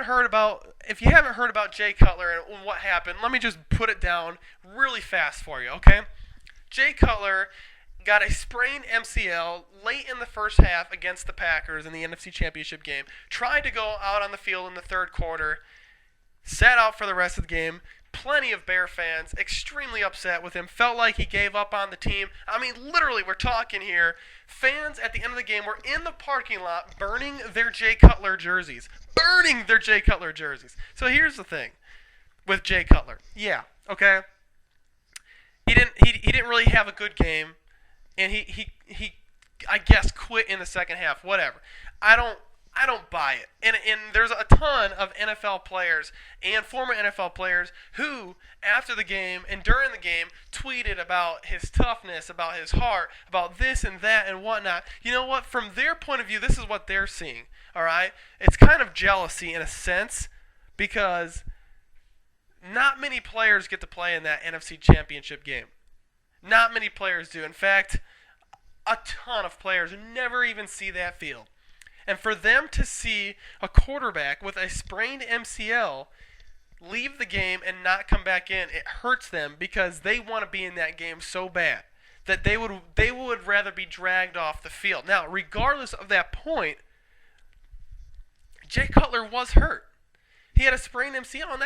haven't heard about Jay Cutler and what happened, let me just put it down really fast for you, okay? Jay Cutler got a sprained MCL late in the first half against the Packers in the NFC Championship game. Tried to go out on the field in the third quarter, sat out for the rest of the game. Plenty of Bear fans extremely upset with him. Felt like he gave up on the team. I mean, literally, we're talking here. Fans at the end of the game were in the parking lot burning their Jay Cutler jerseys. Burning their Jay Cutler jerseys. So here's the thing with Jay Cutler. Yeah, okay. He didn't really have a good game, and he I guess quit in the second half. Whatever. I don't buy it. And there's a ton of NFL players and former NFL players who, after the game and during the game, tweeted about his toughness, about his heart, about this and that and whatnot. You know what? From their point of view, this is what they're seeing. All right? It's kind of jealousy in a sense because not many players get to play in that NFC Championship game. Not many players do. In fact, a ton of players never even see that field. And for them to see a quarterback with a sprained MCL leave the game and not come back in, it hurts them because they want to be in that game so bad that they would rather be dragged off the field. Now, regardless of that point, Jay Cutler was hurt. He had a sprained MCL, and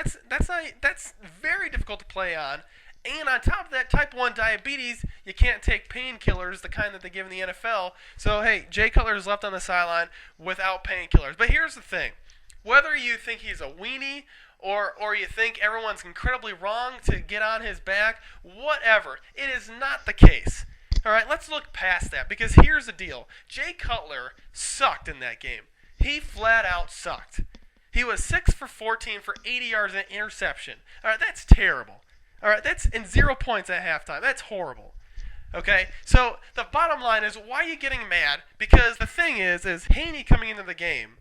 that's very difficult to play on. And on top of that, type 1 diabetes, you can't take painkillers, the kind that they give in the NFL. So, hey, Jay Cutler is left on the sideline without painkillers. But here's the thing. Whether you think he's a weenie or you think everyone's incredibly wrong to get on his back, whatever, it is not the case. All right, let's look past that because here's the deal. Jay Cutler sucked in that game. He flat out sucked. He was 6 for 14 for 80 yards and an interception. All right, that's terrible. All right, that's in 0 points at halftime. That's horrible. Okay, so the bottom line is, why are you getting mad? Because the thing is Haney coming into the game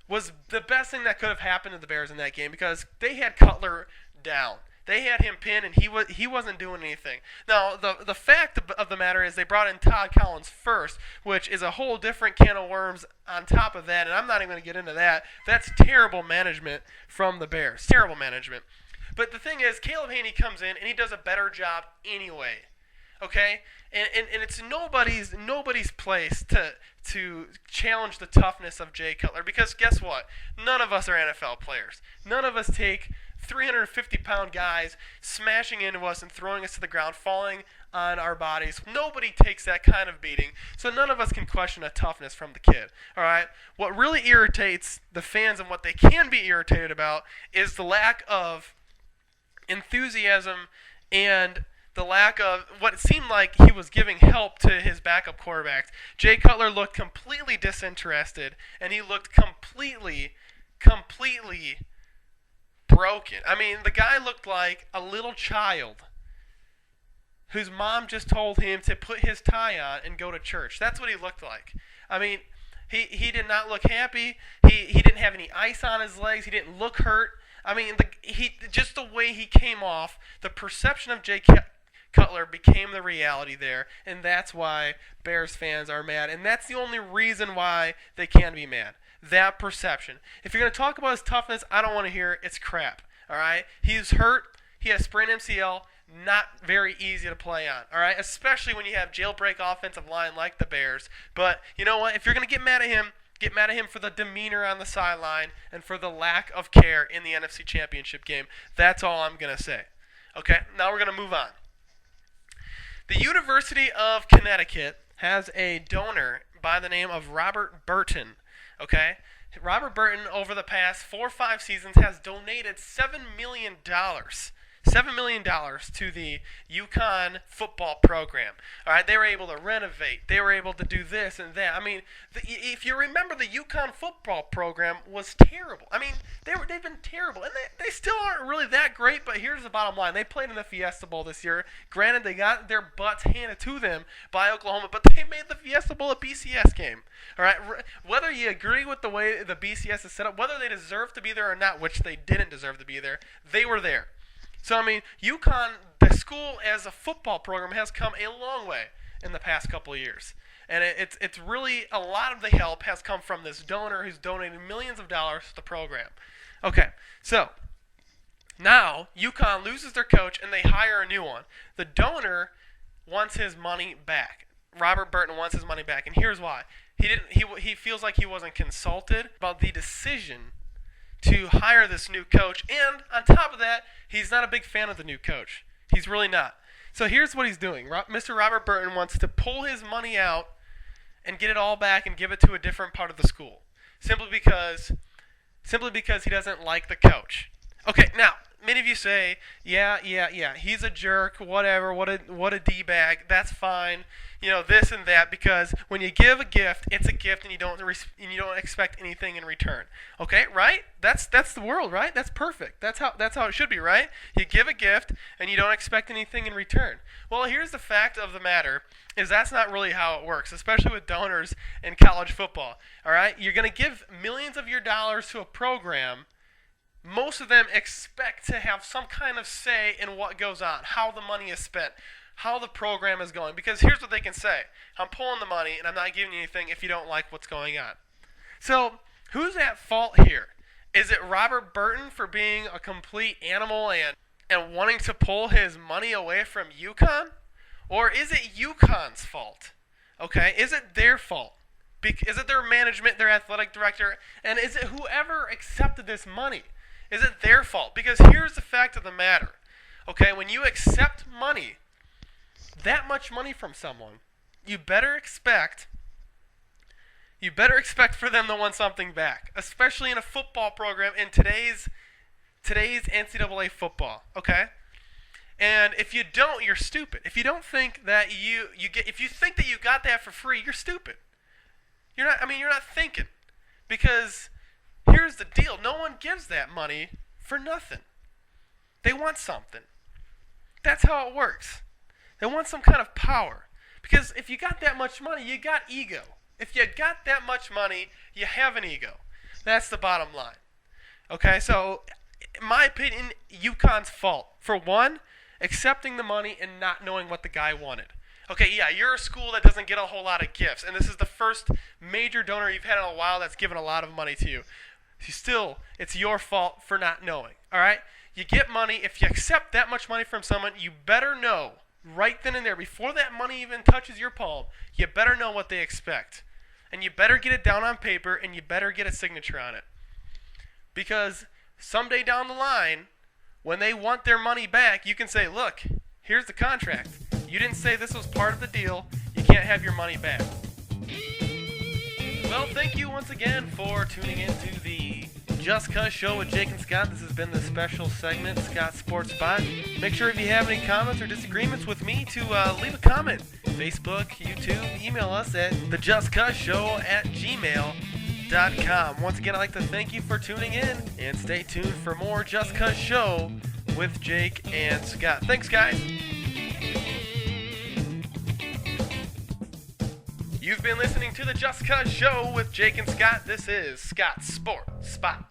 was the best thing that could have happened to the Bears in that game because they had Cutler down. They had him pinned, and he wasn't doing anything. Now, the fact of the matter is they brought in Todd Collins first, which is a whole different can of worms on top of that, and I'm not even going to get into that. That's terrible management from the Bears. Terrible management. But the thing is, Caleb Haney comes in, and he does a better job anyway. Okay? And it's nobody's place to challenge the toughness of Jay Cutler because guess what? None of us are NFL players. None of us take 350-pound guys smashing into us and throwing us to the ground, falling on our bodies. Nobody takes that kind of beating, so none of us can question a toughness from the kid. All right? What really irritates the fans and what they can be irritated about is the lack of enthusiasm and the lack of what it seemed like he was giving help to his backup quarterbacks. Jay Cutler looked completely disinterested, and he looked completely broken. I mean, the guy looked like a little child whose mom just told him to put his tie on and go to church. That's what he looked like. I mean, he did not look happy. He didn't have any ice on his legs. He didn't look hurt. I mean, just the way he came off, the perception of Jay Cutler became the reality there, and that's why Bears fans are mad, and that's the only reason why they can be mad. That perception. If you're going to talk about his toughness, I don't want to hear it. It's crap. All right? He's hurt. He had a sprained MCL. Not very easy to play on. All right? Especially when you have jailbreak offensive line like the Bears. But you know what? If you're going to get mad at him for the demeanor on the sideline and for the lack of care in the NFC Championship game. That's all I'm going to say. Okay? Now we're going to move on. The University of Connecticut has a donor by the name of Robert Burton. Okay? Robert Burton, over the past 4 or 5 seasons, has donated $7 million. $7 million to the UConn football program. All right, they were able to renovate. They were able to do this and that. I mean, if you remember, the UConn football program was terrible. I mean, they've been terrible, and they still aren't really that great. But here's the bottom line: they played in the Fiesta Bowl this year. Granted, they got their butts handed to them by Oklahoma, but they made the Fiesta Bowl a BCS game. All right, whether you agree with the way the BCS is set up, whether they deserve to be there or not, which they didn't deserve to be there, they were there. So, I mean, UConn, the school as a football program, has come a long way in the past couple of years. And it's really, a lot of the help has come from this donor who's donated millions of dollars to the program. Okay, so now UConn loses their coach and they hire a new one. The donor wants his money back. Robert Burton wants his money back, and here's why. He feels like he wasn't consulted about the decision to hire this new coach, and on top of that, he's not a big fan of the new coach. He's really not. So here's what he's doing. Mr. Robert Burton wants to pull his money out and get it all back and give it to a different part of the school, simply because he doesn't like the coach. Okay, now many of you say, yeah, he's a jerk, whatever, what a d-bag. That's fine, this and that, because when you give a gift, it's a gift, and you don't expect anything in return. Okay, right? That's the world, right? That's perfect. That's how it should be, right? You give a gift, and you don't expect anything in return. Well, here's the fact of the matter: is that's not really how it works, especially with donors in college football. All right, you're going to give millions of your dollars to a program. Most of them expect to have some kind of say in what goes on, how the money is spent, how the program is going. Because here's what they can say: I'm pulling the money and I'm not giving you anything if you don't like what's going on. So who's at fault here? Is it Robert Burton for being a complete animal and wanting to pull his money away from UConn? Or is it UConn's fault? Okay, is it their fault? Is it their management, their athletic director, and is it whoever accepted this money? Is it their fault? Because here's the fact of the matter. Okay, when you accept money, that much money from someone, you better expect for them to want something back, especially in a football program in today's NCAA football. Okay, and if you don't, you're stupid. If you don't think that if you think that you got that for free, you're stupid. You're not thinking, because here's the deal: no one gives that money for nothing. They want something. That's how it works. They want some kind of power. Because if you got that much money, you got ego. If you got that much money, you have an ego. That's the bottom line. Okay, so in my opinion, UConn's fault. For one, accepting the money and not knowing what the guy wanted. Okay, yeah, you're a school that doesn't get a whole lot of gifts, and this is the first major donor you've had in a while that's given a lot of money to you. It's your fault for not knowing, all right? You get money. If you accept that much money from someone, you better know right then and there, before that money even touches your palm, you better know what they expect. And you better get it down on paper, and you better get a signature on it. Because someday down the line, when they want their money back, you can say, look, here's the contract. You didn't say this was part of the deal. You can't have your money back. Well, thank you once again for tuning in to the Just Cuz Show with Jake and Scott. This has been the special segment, Scott Sports Spot. Make sure if you have any comments or disagreements with me to leave a comment. Facebook, YouTube, email us at thejustcuzshow@gmail.com. Once again, I'd like to thank you for tuning in, and stay tuned for more Just Cuz Show with Jake and Scott. Thanks, guys. You've been listening to the Just Cuz Show with Jake and Scott. This is Scott Sports Spot.